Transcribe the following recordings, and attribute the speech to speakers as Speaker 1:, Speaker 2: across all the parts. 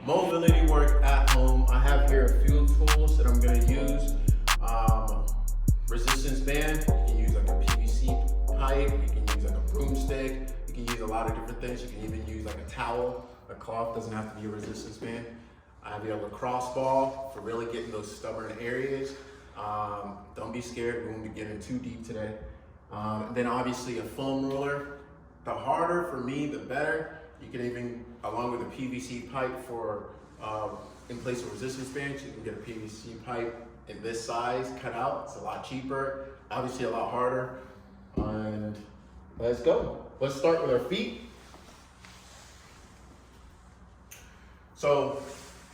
Speaker 1: mobility work at home. I have here a few tools that I'm going to use. Resistance band, you can use like a PVC pipe, you can use like a broomstick, you can use a lot of different things. You can even use like a towel, a cloth, doesn't have to be a resistance band. I have a lacrosse ball for really getting those stubborn areas. Don't be scared, we won't be getting too deep today. And then obviously a foam roller. The harder for me, the better. You can even, along with a PVC pipe for, in place of resistance bands, you can get a PVC pipe in this size cut out. It's a lot cheaper, obviously a lot harder. And let's go. Let's start with our feet. So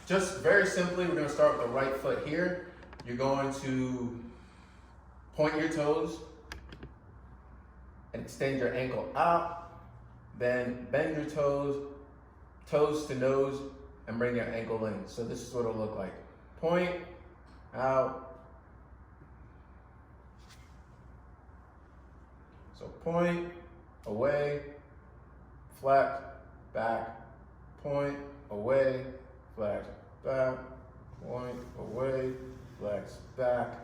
Speaker 1: just very simply, we're gonna start with the right foot here. You're going to point your toes and extend your ankle out. Then bend your toes, toes to nose, and bring your ankle in. So this is what it'll look like. Point, out. So point, away, flat, back, point, away, flat, back, point, away, flex, back.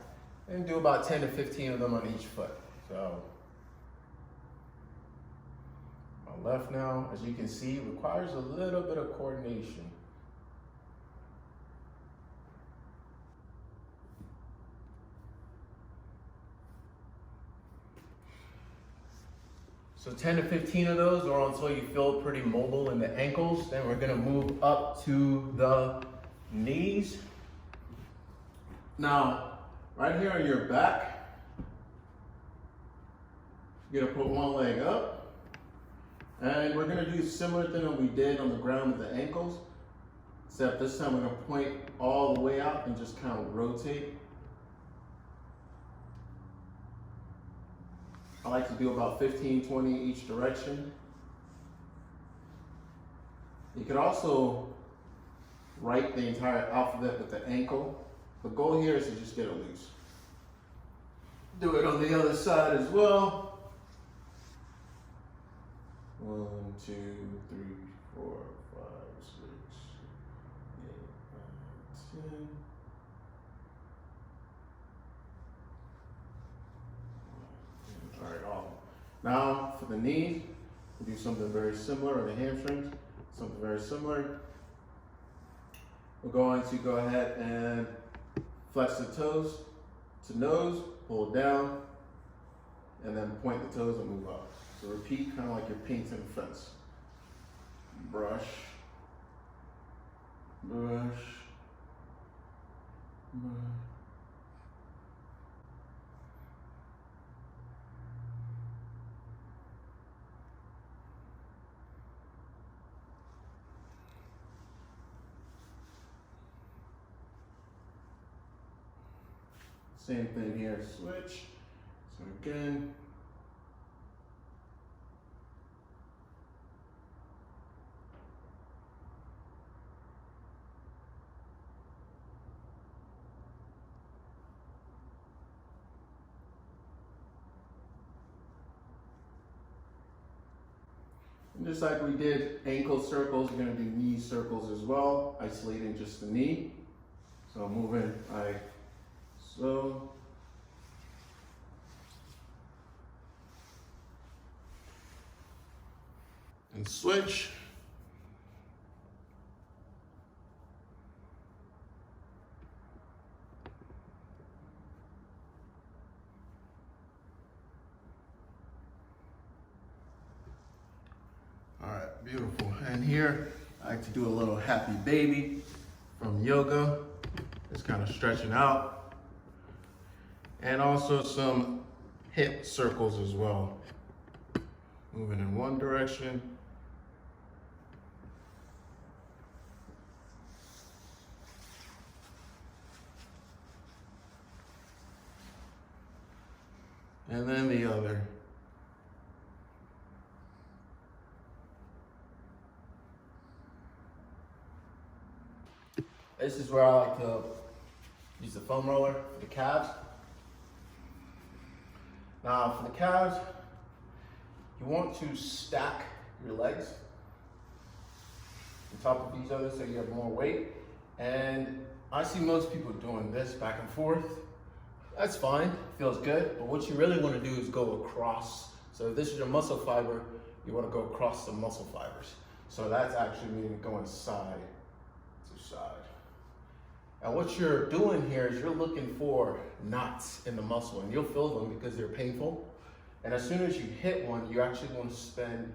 Speaker 1: And do about 10 to 15 of them on each foot. So my left now, as you can see, requires a little bit of coordination. So 10 to 15 of those, or until you feel pretty mobile in the ankles. Then we're gonna move up to the knees. Now, right here on your back, you're gonna put one leg up, and we're gonna do a similar thing that we did on the ground with the ankles, except this time we're gonna point all the way out and just kind of rotate. I like to do about 15, 20 each direction. You could also write the entire alphabet with the ankle. The goal here is to just get it loose. Do it on the other side as well. 1, 2, 3, 4, 5, 6, 8, 9, 10. All right, awesome. Now for the knees, we'll do something very similar, or the hamstrings, something very similar. We're going to go ahead and flex the toes to nose, pull down, and then point the toes and move up. So repeat, kind of like you're painting a fence. Brush, brush, brush. Same thing here, switch. So again. And just like we did ankle circles, we're gonna do knee circles as well, isolating just the knee. So moving, so. And switch. All right, beautiful. And here, I like to do a little happy baby from yoga. Just kind of stretching out. And also some hip circles as well. Moving in one direction. And then the other. This is where I like to use the foam roller for the calves. Now for the calves, you want to stack your legs top of each other so you have more weight. And I see most people doing this back and forth. That's fine, feels good, but what you really want to do is go across. So if this is your muscle fiber, you want to go across the muscle fibers. So that's actually meaning going side to side. And what you're doing here is you're looking for knots in the muscle, and you'll feel them because they're painful. And as soon as you hit one, you actually want to spend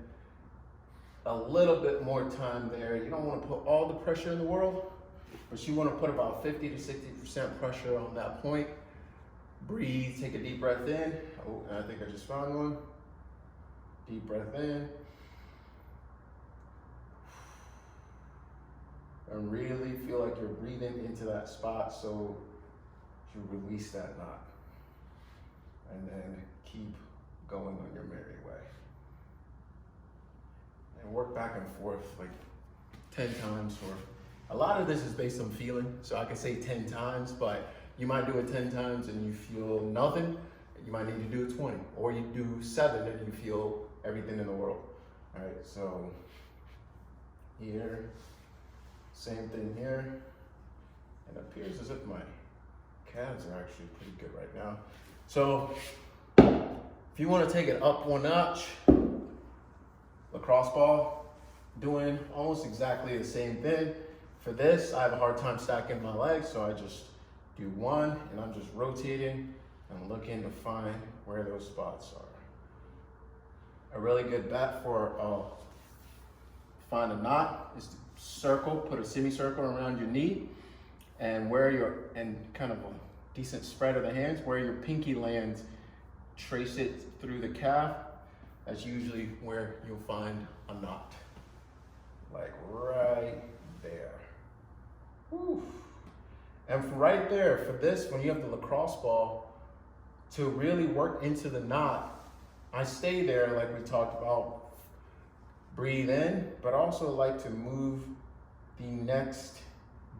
Speaker 1: a little bit more time there. You don't want to put all the pressure in the world, but you want to put about 50 to 60% pressure on that point. Breathe, take a deep breath in. Oh, and I think I just found one. Deep breath in. And really feel like you're breathing into that spot so you release that knot. And then keep going on your merry way. And work back and forth like 10 times. Or a lot of this is based on feeling. So I can say 10 times, but you might do it 10 times and you feel nothing. You might need to do it 20. Or you do 7 and you feel everything in the world. All right, so here. Same thing here, and it appears as if my calves are actually pretty good right now. So if you want to take it up one notch, lacrosse ball, doing almost exactly the same thing. For this, I have a hard time stacking my legs, so I just do one, and I'm just rotating and looking to find where those spots are. A really good bet for find a knot is to circle, put a semicircle around your knee, and and kind of a decent spread of the hands, where your pinky lands, trace it through the calf. That's usually where you'll find a knot. Like right there. Whew. And right there, for this, when you have the lacrosse ball, to really work into the knot, I stay there like we talked about. Breathe in, but also like to move the next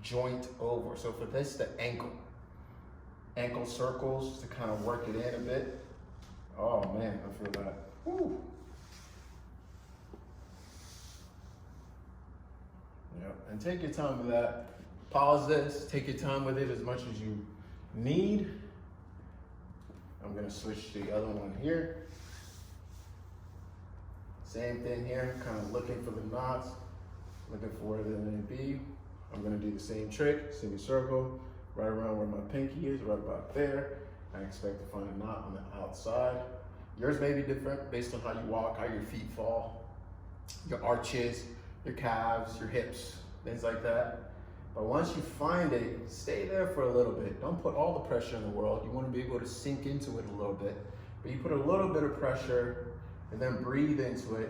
Speaker 1: joint over. So for this, the ankle circles to kind of work it in a bit. Oh man, I feel that. Woo. Yeah, and take your time with that. Pause this, take your time with it as much as you need. I'm gonna switch to the other one here. Same thing here, kind of looking for the knots, looking for where they may be. I'm gonna do the same trick, semicircle, right around where my pinky is, right about there. I expect to find a knot on the outside. Yours may be different based on how you walk, how your feet fall, your arches, your calves, your hips, things like that. But once you find it, stay there for a little bit. Don't put all the pressure in the world. You wanna be able to sink into it a little bit. But you put a little bit of pressure and then breathe into it.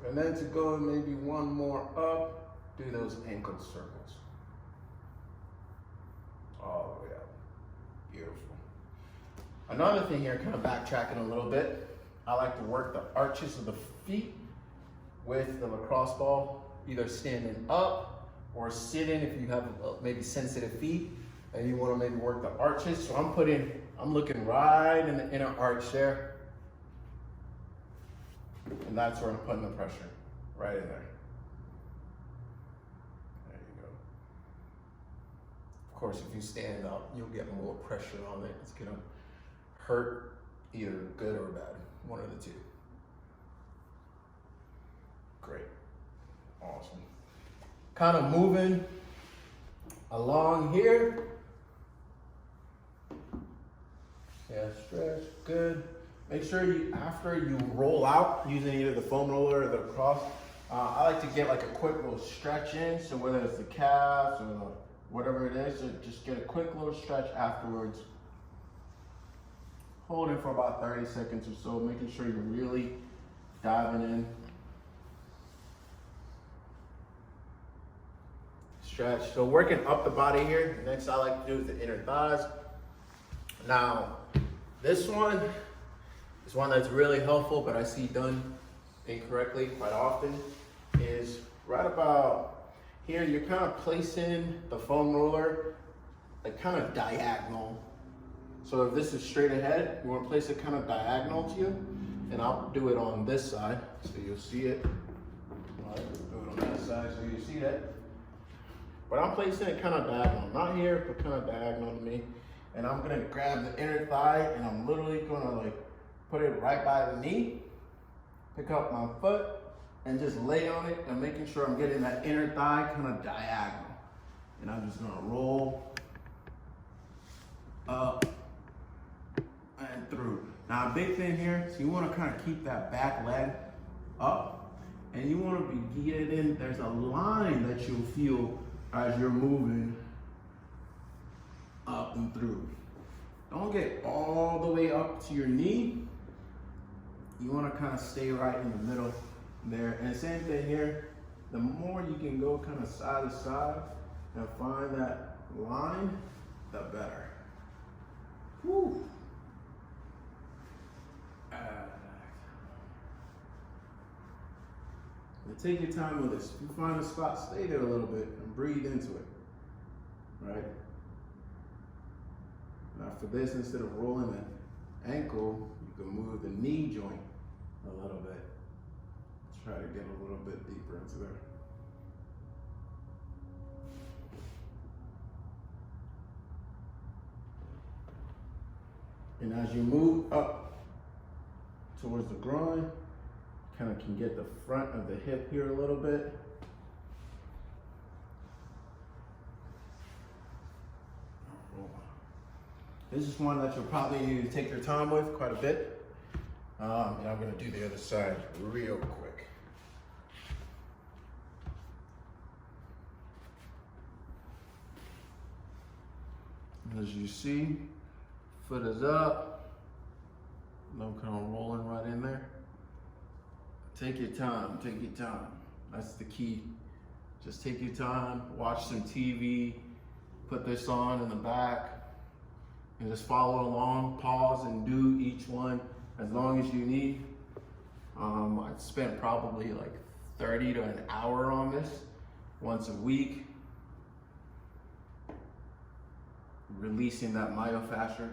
Speaker 1: And then to go maybe one more up, do those ankle circles. All the way up. Beautiful. Another thing here, kind of backtracking a little bit, I like to work the arches of the feet with the lacrosse ball, either standing up or sitting if you have maybe sensitive feet and you want to maybe work the arches. So I'm looking right in the inner arch there. And that's where I'm putting the pressure, right in there. There you go. Of course, if you stand up, you'll get more pressure on it. It's gonna hurt either good or bad, one of the two. Great, awesome. Kind of moving along here. Yeah, stretch, good. Make sure after you roll out, using either the foam roller or the cross, I like to get like a quick little stretch in. So whether it's the calves or whatever it is, so just get a quick little stretch afterwards. Hold it for about 30 seconds or so, making sure you're really diving in. Stretch. So working up the body here. Next I like to do is the inner thighs. Now, this one is one that's really helpful, but I see done incorrectly quite often, is right about here. You're kind of placing the foam roller like kind of diagonal. So if this is straight ahead, you want to place it kind of diagonal to you. and I'll do it on this side so you'll see it. All right, do it on that side so you see that. But I'm placing it kind of diagonal, not here, but kind of diagonal to me. And I'm gonna grab the inner thigh and I'm literally gonna like put it right by the knee, pick up my foot, and just lay on it and making sure I'm getting that inner thigh kind of diagonal. And I'm just gonna roll up and through. Now a big thing here, so you wanna kind of keep that back leg up and you wanna be getting, there's a line that you'll feel as you're moving up and through. Don't get all the way up to your knee. You wanna kind of stay right in the middle there. And same thing here, the more you can go kind of side to side and find that line, the better. Whew. And take your time with this. If you find a spot, stay there a little bit and breathe into it, right? Now for this, instead of rolling the ankle, you can move the knee joint a little bit. Try to get a little bit deeper into there. And as you move up towards the groin, kind of can get the front of the hip here a little bit. This is one that you'll probably need to take your time with quite a bit. And I'm gonna do the other side real quick. As you see, foot is up. And I'm kind of rolling right in there. Take your time, take your time. That's the key. Just take your time, watch some TV, put this on in the back, and just follow along, pause and do each one as long as you need. I spent probably like 30 to an hour on this once a week, releasing that myofascia.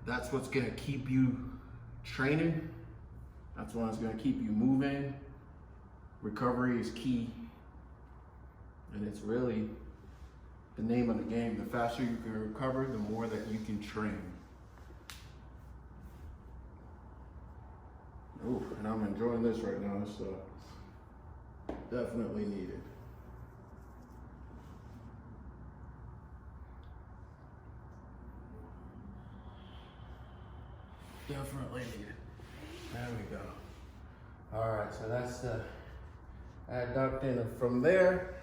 Speaker 1: That's what's gonna keep you training. That's what's gonna keep you moving. Recovery is key. And it's really the name of the game. The faster you can recover, the more that you can train. Ooh, and I'm enjoying this right now, so definitely needed. Definitely needed. There we go. All right, so that's the adductor. And from there,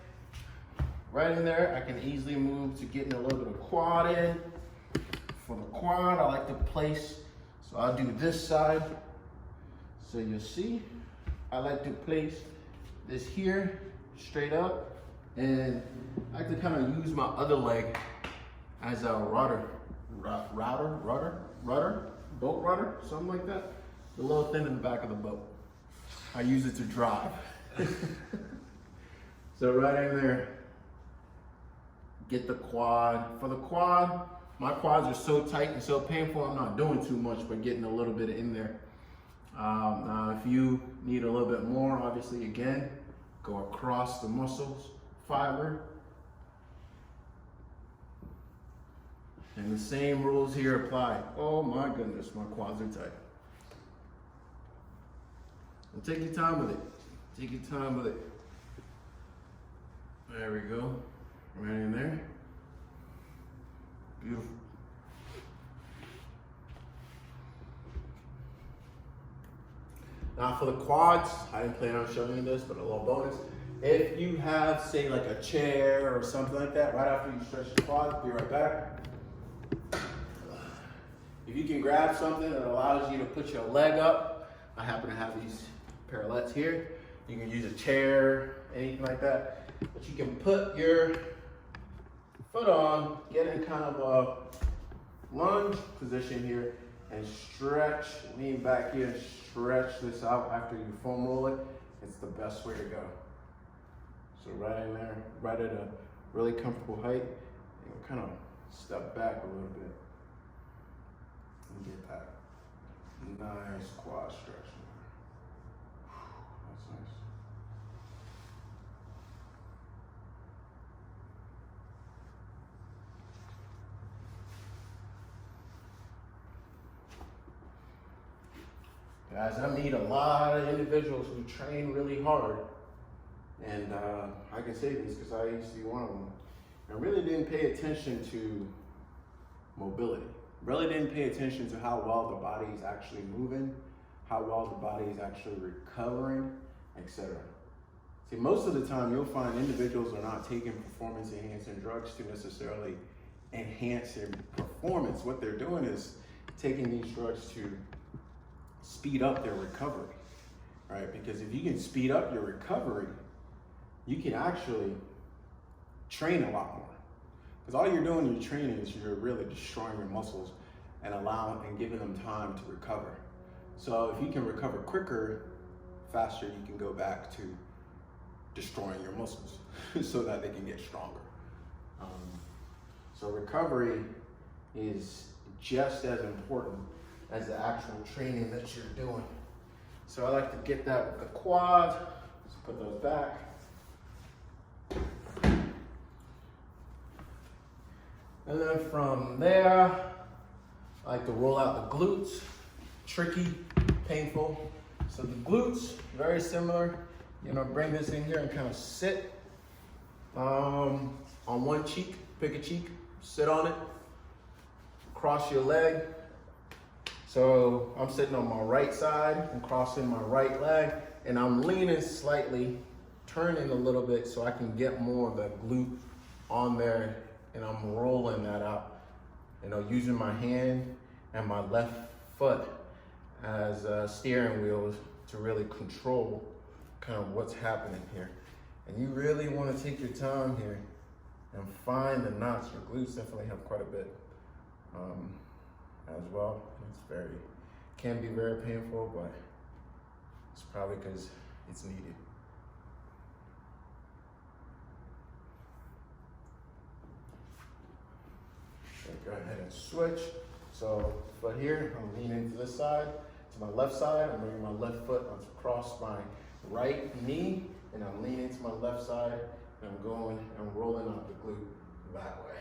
Speaker 1: right in there, I can easily move to getting a little bit of quad in. For the quad, I like to place, so I'll do this side. So you'll see, I like to place this here, straight up, and I like to kind of use my other leg as a rudder, boat rudder, something like that. The little thing in the back of the boat. I use it to drive. So right in there, get the quad. For the quad, my quads are so tight and so painful, I'm not doing too much, but getting a little bit in there. Now, if you need a little bit more, obviously, again, go across the muscles, fiber. And the same rules here apply. Oh my goodness, my quads are tight. And take your time with it. Take your time with it. There we go. Right in there. Beautiful. Now for the quads, I didn't plan on showing you this, but a little bonus. If you have, say, like a chair or something like that, right after you stretch the quads, be right back. If you can grab something that allows you to put your leg up, I happen to have these parallettes here. You can use a chair, anything like that. But you can put your foot on, get in kind of a lunge position here, and stretch, lean back here, and stretch this out after you foam roll it. It's the best way to go. So right in there, right at a really comfortable height, and kind of step back a little bit and get back. Nice quad stretch. That's nice. Guys, I meet a lot of individuals who train really hard, and I can say this because I used to be one of them. I really didn't pay attention to mobility. Really didn't pay attention to how well the body is actually moving, how well the body is actually recovering, etc. See, most of the time you'll find individuals are not taking performance enhancing drugs to necessarily enhance their performance. What they're doing is taking these drugs to speed up their recovery, right? Because if you can speed up your recovery, you can actually train a lot more. Because all you're doing in your training is you're really destroying your muscles and allowing and giving them time to recover. So if you can recover quicker, faster, you can go back to destroying your muscles so that they can get stronger. So recovery is just as important as the actual training that you're doing. So I like to get that with the quads. Let's put those back. And then from there, I like to roll out the glutes. Tricky, painful. So the glutes, very similar. You're gonna bring this in here and kind of sit on one cheek, pick a cheek, sit on it, cross your leg. So I'm sitting on my right side and crossing my right leg, and I'm leaning slightly, turning a little bit so I can get more of the glute on there, and I'm rolling that out, using my hand and my left foot as steering wheels to really control kind of what's happening here. And you really want to take your time here and find the knots. Your glutes definitely have quite a bit as well. Can be very painful, but it's probably because it's needed. Okay, go ahead and switch. So foot here, I'm leaning to this side, to my left side. I'm bringing my left foot across my right knee, and I'm leaning to my left side, and I'm going and rolling out the glute that way.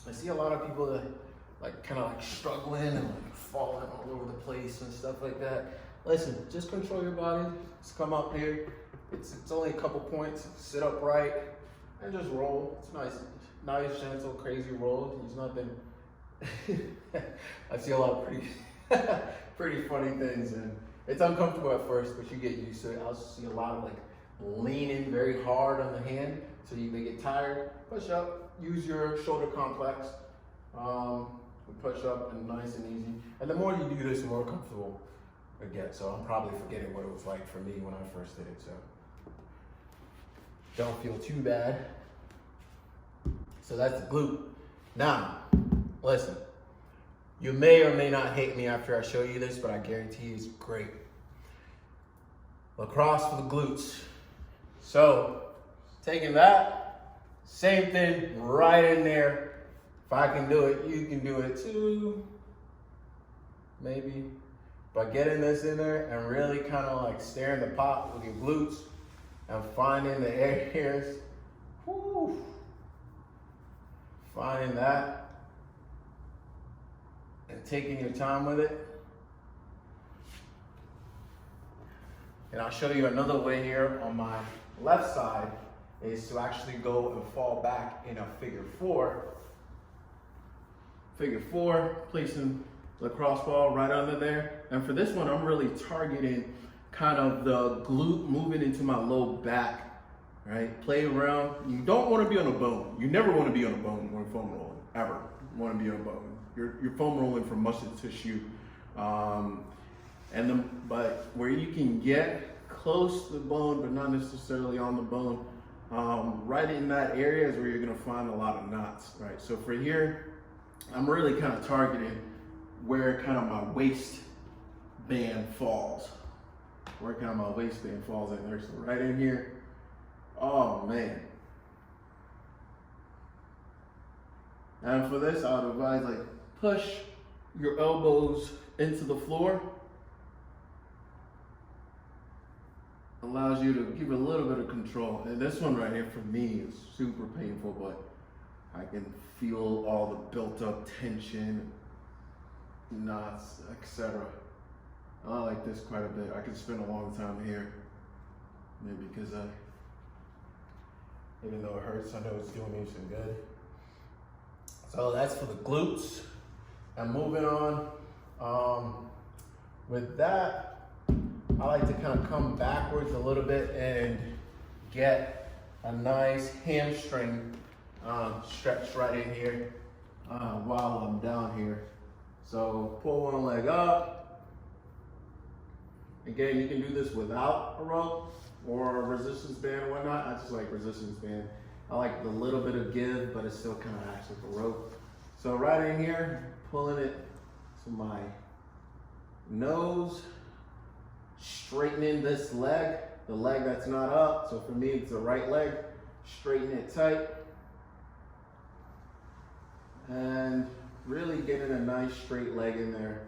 Speaker 1: I see a lot of people that kind of struggling and falling all over the place and stuff like that. Listen, just control your body. Just come up here. It's only a couple points. Sit upright and just roll. It's nice, gentle, crazy roll. There's nothing. I see a lot of pretty funny things, and it's uncomfortable at first, but you get used to it. I also see a lot of leaning very hard on the hand, so you may get tired. Push up. Use your shoulder complex. Push up and nice and easy. And the more you do this, the more comfortable it gets. So I'm probably forgetting what it was like for me when I first did it. So don't feel too bad. So that's the glute. Now, listen, you may or may not hate me after I show you this, but I guarantee you it's great. Lacrosse for the glutes. So taking that, same thing right in there. If I can do it, you can do it too, maybe. But getting this in there and really kind of stirring the pot with your glutes and finding the areas, finding that and taking your time with it. And I'll show you another way here on my left side is to actually go and fall back in a figure four. Figure four, placing the lacrosse ball right under there. And for this one, I'm really targeting kind of the glute moving into my low back, right? Play around. You don't want to be on a bone. You never want to be on a bone when foam rolling, ever. You want to be on a bone. You're foam rolling from muscle tissue. But where you can get close to the bone, but not necessarily on the bone, right in that area is where you're going to find a lot of knots, right? So for here, I'm really kind of targeting where kind of my waistband falls. Where kind of my waistband falls in there. So right in here. Oh man. And for this, I would advise push your elbows into the floor. Allows you to give a little bit of control. And this one right here for me is super painful, but I can feel all the built up tension, knots, etc. I like this quite a bit. I could spend a long time here. Maybe because even though it hurts, I know it's doing me some good. So that's for the glutes. And moving on, with that, I like to kind of come backwards a little bit and get a nice hamstring stretch right in here while I'm down here. So pull one leg up. Again, you can do this without a rope or a resistance band or whatnot. I just like resistance band. I like the little bit of give, but it still kind of acts like a rope. So right in here, pulling it to my nose, straightening this leg, the leg that's not up. So for me, it's the right leg. Straighten it tight. And really getting a nice straight leg in there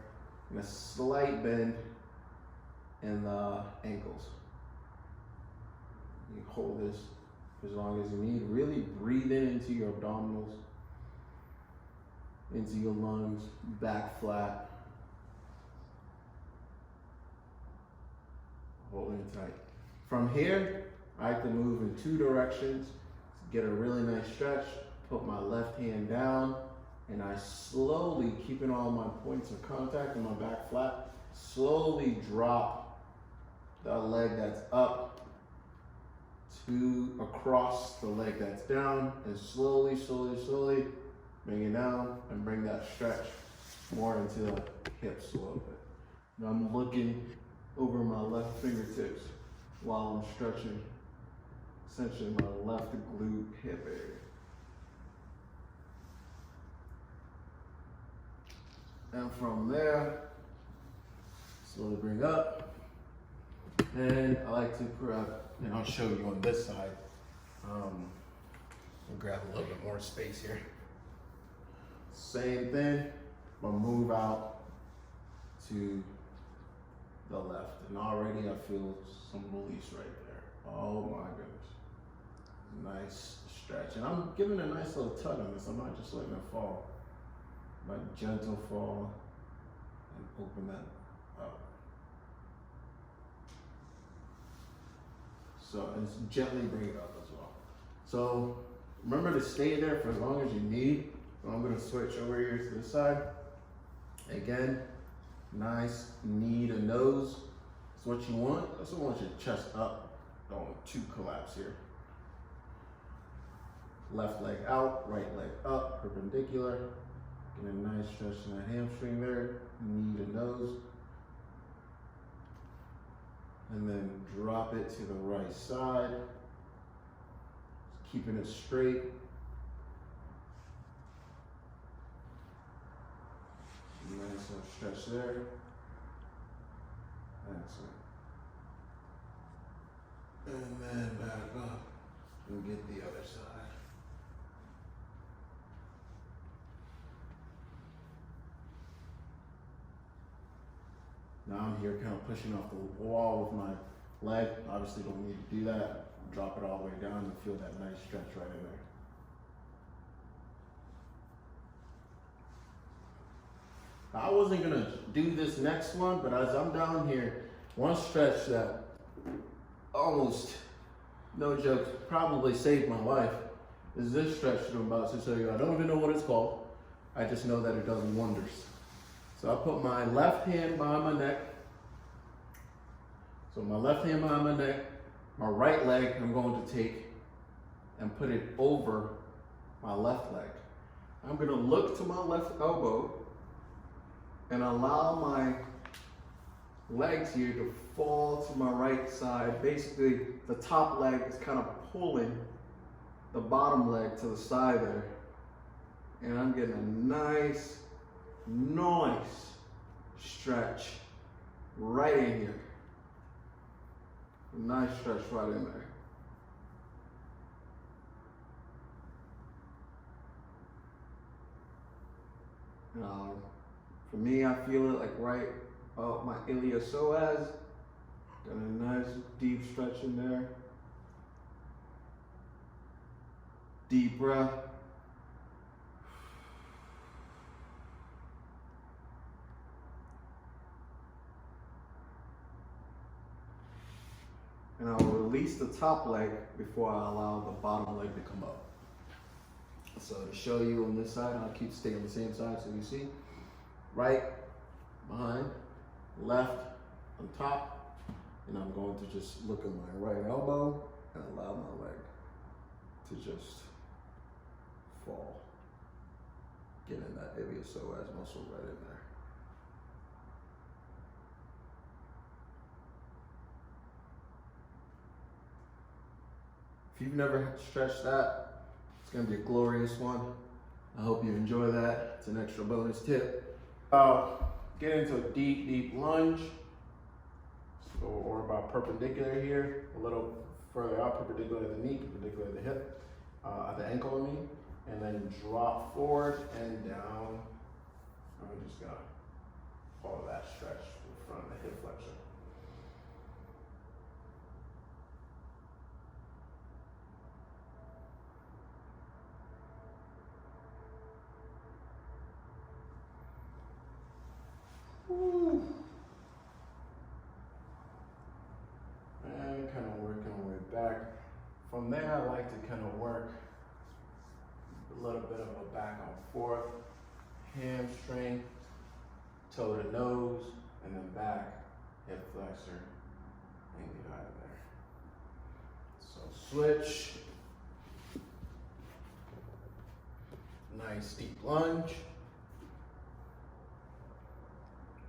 Speaker 1: and a slight bend in the ankles. You hold this for as long as you need. Really breathe in into your abdominals, into your lungs, back flat. Holding it tight. From here, I like to move in two directions to get a really nice stretch. Put my left hand down, and I slowly, keeping all my points of contact and my back flat, slowly drop the leg that's up to across the leg that's down, and slowly, slowly, slowly bring it down and bring that stretch more into the hips a little bit. Now I'm looking over my left fingertips while I'm stretching essentially my left glute hip area. And from there, slowly bring up. And I like to grab, and I'll show you on this side. I'll grab a little bit more space here. Same thing, but move out to the left. And already I feel some release right there. Oh my goodness. Nice stretch. And I'm giving a nice little tug on this. I'm not just letting it fall. My gentle fall and open that up. So, and gently bring it up as well. So remember to stay there for as long as you need. So I'm gonna switch over here to this side. Again, nice knee to nose. That's what you want. I also want your chest up. Don't want to collapse here. Left leg out, right leg up, perpendicular. Get a nice stretch in that hamstring there, knee to nose. And then drop it to the right side. Just keeping it straight. Nice little stretch there. Excellent. And then back up and get the other side. Now I'm here kind of pushing off the wall with my leg. Obviously don't need to do that. Drop it all the way down and feel that nice stretch right in there. I wasn't gonna do this next one, but as I'm down here, one stretch that almost, no joke, probably saved my life is this stretch that I'm about to show you. I don't even know what it's called. I just know that it does wonders. So I put my left hand behind my neck. So my left hand behind my neck, my right leg I'm going to take and put it over my left leg. I'm gonna look to my left elbow and allow my legs here to fall to my right side. Basically, the top leg is kind of pulling the bottom leg to the side there. And I'm getting a nice stretch right in here. A nice stretch right in there. Now,
Speaker 2: For me, I feel it like right up my iliopsoas. Got a nice deep stretch in there. Deep breath. And I'll release the top leg before I allow the bottom leg to come up. So to show you on this side, I'll keep staying on the same side so you see. Right, behind, left, on top. And I'm going to just look at my right elbow and allow my leg to just fall. Getting that iliopsoas muscle right in there. If you've never stretched that, it's gonna be a glorious one. I hope you enjoy that. It's an extra bonus tip. Get into a deep, deep lunge. So, or about perpendicular here, a little further out, perpendicular to the knee, perpendicular to the hip, the ankle, I mean, and then drop forward and down. I'm just gonna follow that stretch to the front of the hip flexion. Woo. And kind of working our way back. From there, I like to kind of work a little bit of a back and forth, hamstring, toe to nose, and then back, hip flexor, and get out of there. So switch. Nice deep lunge.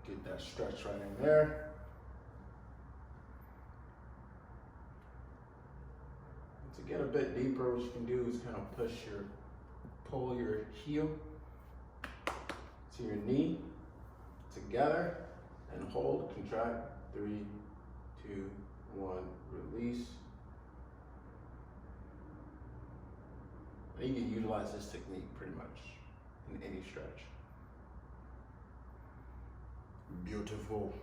Speaker 2: Get that stretch right in there. To get a bit deeper, what you can do is kind of pull your heel to your knee together and hold, contract, 3, 2, 1, release. And you can utilize this technique pretty much in any stretch. Beautiful.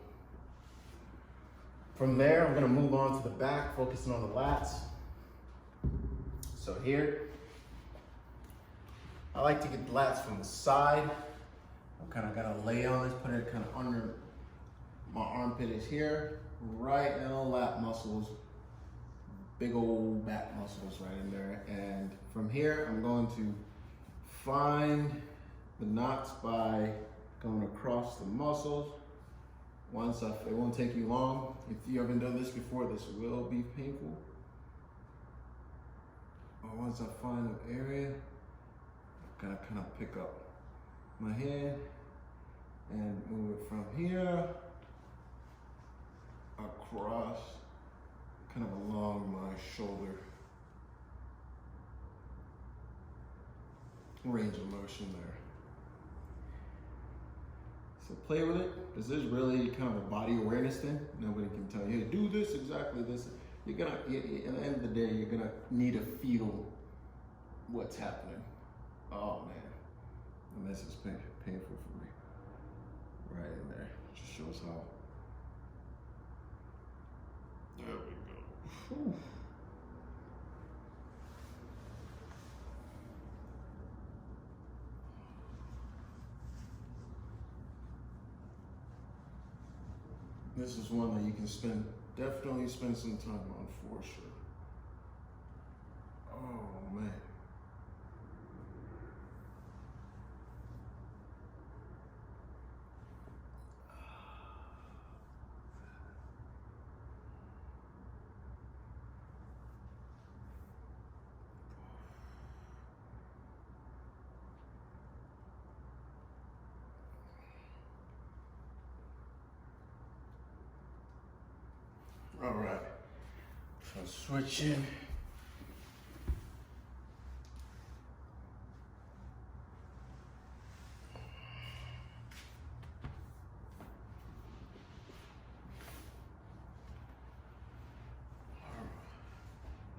Speaker 2: From there, I'm gonna move on to the back, focusing on the lats. So here, I like to get the lats from the side. I'm kind of gonna lay on this, put it kind of under my armpit is here, right in the lat muscles, big old back muscles right in there. And from here, I'm going to find the knots by going across the muscles. It won't take you long. If you haven't done this before, this will be painful. But once I find the area, I'm gonna kind of pick up my hand and move it from here across, kind of along my shoulder. Range of motion there. So play with it. This is really kind of a body awareness thing. Nobody can tell you, hey, do this, exactly this. You're gonna, at the end of the day, you're gonna need to feel what's happening. Oh man, and this is painful for me. Right in there, just shows how. There we go. Whew. This is one that you can definitely spend some time on for sure. Oh man. All right, so switching.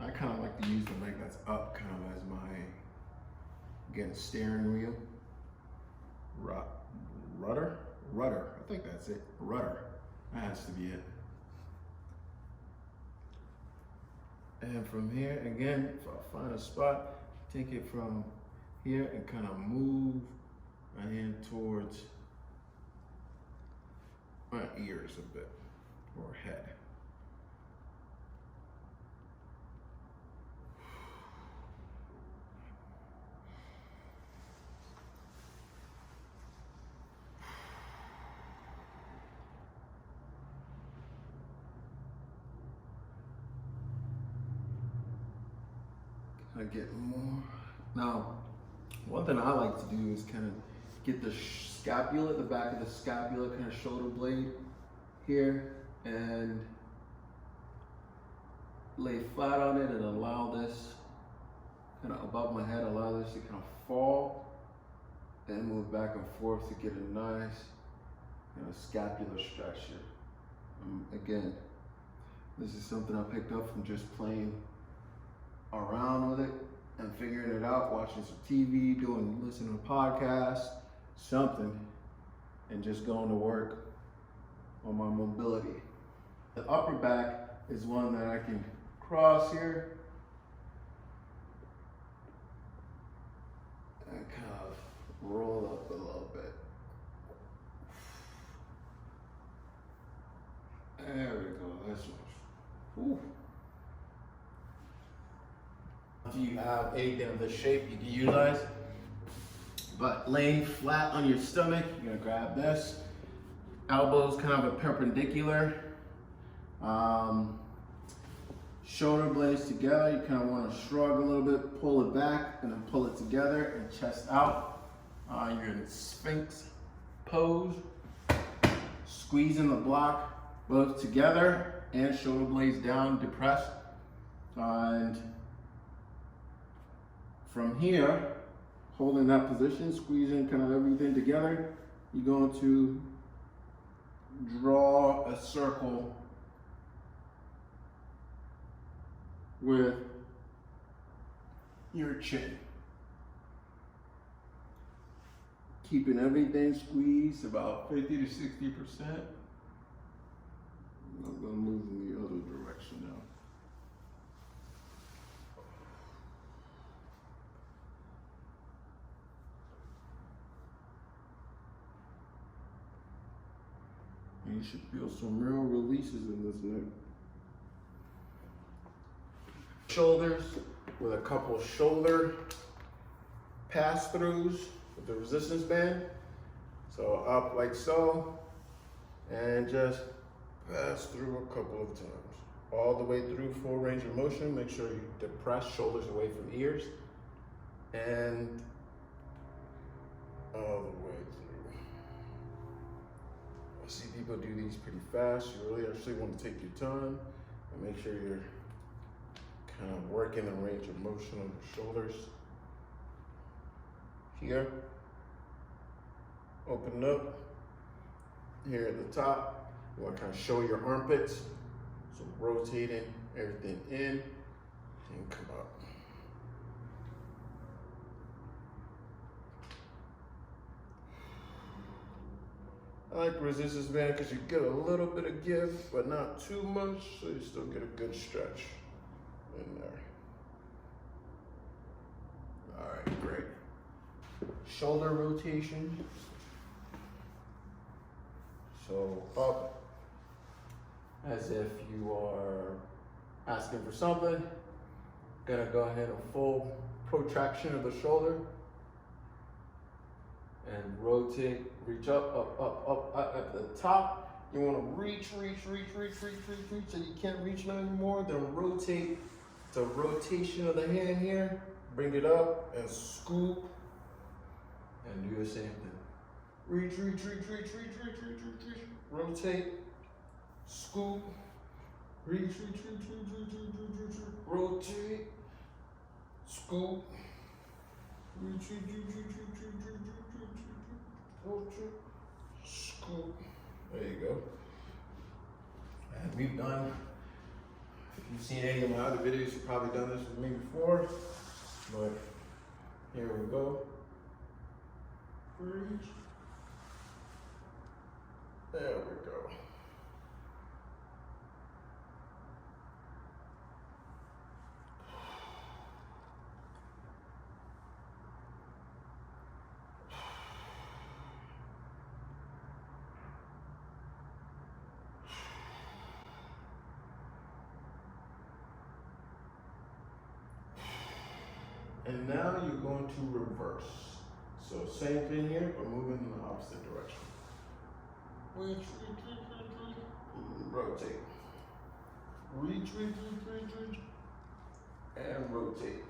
Speaker 2: I kind of like to use the leg that's up kind of as my, again, steering wheel, rudder. I think that's it. Rudder. That has to be it. And from here, again, if I find a spot, take it from here and kind of move my hand towards my ears a bit, or head. I get more. Now, one thing I like to do is kind of get the scapula, the back of the scapula, kind of shoulder blade here, and lay flat on it and allow this kind of above my head, allow this to kind of fall and move back and forth to get a nice scapular stretch here. Again, this is something I picked up from just playing around with it and figuring it out, watching some TV, listening to podcasts, something, and just going to work on my mobility. The upper back is one that I can cross here and kind of roll up a little bit. There we go, that's one. Ooh. If you have anything of this shape you can utilize, but laying flat on your stomach, you're gonna grab this. Elbows kind of a perpendicular. Shoulder blades together. You kind of want to shrug a little bit, pull it back, and then pull it together and chest out. You're in Sphinx pose. Squeezing the block both together and shoulder blades down, depressed. And from here, holding that position, squeezing kind of everything together, you're going to draw a circle with your chin. Keeping everything squeezed about 50 to 60%. I'm going to move in the other direction now. And you should feel some real releases in this neck. Shoulders with a couple shoulder pass-throughs with the resistance band. So up like so, and just pass through a couple of times. All the way through, full range of motion. Make sure you depress shoulders away from ears. And all the way through. I see people do these pretty fast. You really actually want to take your time and make sure you're kind of working the range of motion of the shoulders. Here, open up. Here at the top, you want to kind of show your armpits. So rotating everything in and come up. I like resistance band because you get a little bit of give, but not too much, so you still get a good stretch in there. All right, great. Shoulder rotation. So up as if you are asking for something. Gonna go ahead and full protraction of the shoulder. And rotate, reach up at the top. You want to reach, so you can't reach no anymore. Then rotate the rotation of the hand here. Bring it up and scoop. And do the same thing. Reach. Rotate, scoop. Reach. Rotate, scoop. Reach. Scoop. There you go. And we've done, if you've seen any of my other videos, you've probably done this with me before. But here we go. Reach. There we go. And now you're going to reverse. So same thing here, but moving in the opposite direction. Reach, rotate. Reach, and rotate. And rotate.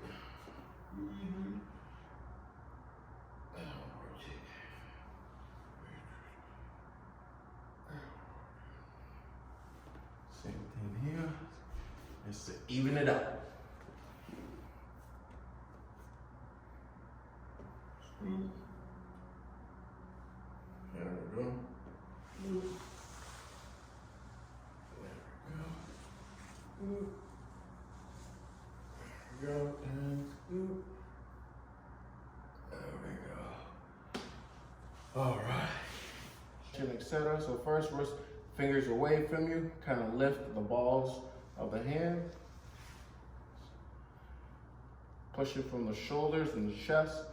Speaker 2: Same thing here. Just to even it out. There we go. There we go. There we go. And scoop. There we go. All right. Chin, etc. So first, wrist fingers away from you. Kind of lift the balls of the hand. Push it from the shoulders and the chest.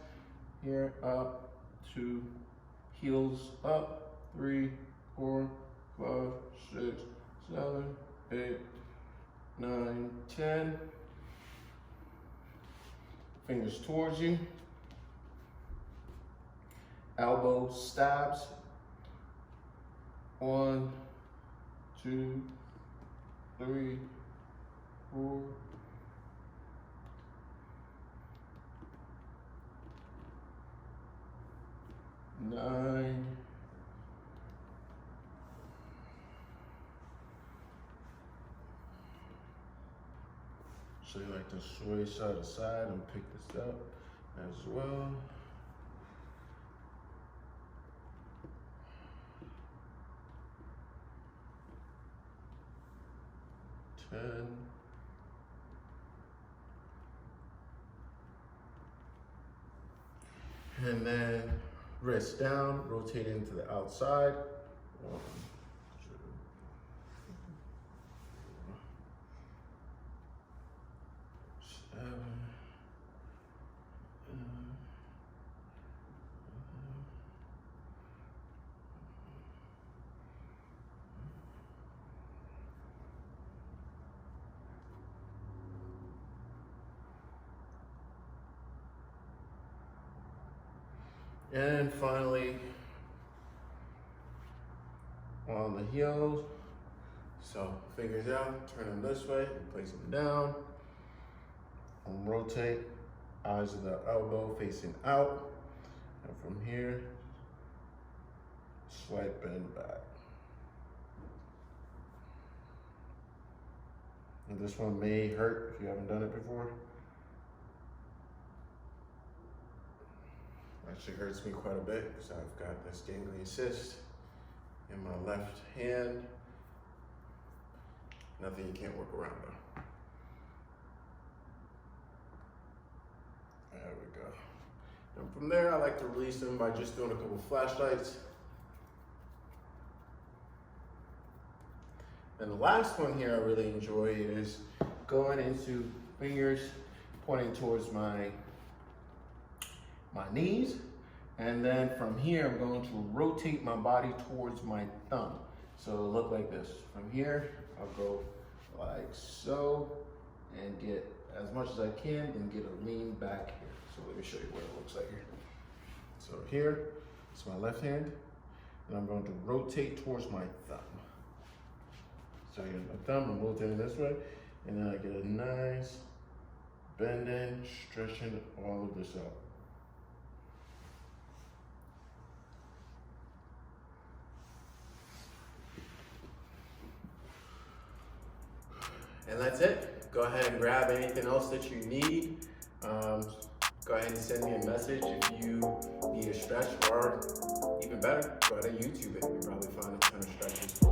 Speaker 2: Here, up, 2, heels up, 3, 4, 5, 6, 7, 8, 9, 10. Fingers towards you. Elbow stabs. 1, 2, 3, 4. 9. So you like to sway side to side and pick this up as well. 10. And then wrist down, rotate into the outside. 1, 2, 7. And finally, on the heels. So fingers out, turn them this way, place them down. And rotate, eyes of the elbow facing out. And from here, swipe and back. And this one may hurt if you haven't done it before. Actually hurts me quite a bit because I've got this ganglion cyst in my left hand. Nothing you can't work around though. There we go. And from there, I like to release them by just doing a couple flashlights. And the last one here I really enjoy is going into fingers pointing towards my knees, and then from here I'm going to rotate my body towards my thumb. So it'll look like this. From here, I'll go like so and get as much as I can, then get a lean back here. So let me show you what it looks like here. So here, it's my left hand, and I'm going to rotate towards my thumb. So I get my thumb, I'm rotating this way, and then I get a nice bend in, stretching all of this out. And that's it. Go ahead and grab anything else that you need. Go ahead and send me a message if you need a stretch, or even better, go ahead and YouTube it. You'll probably find a ton of stretches.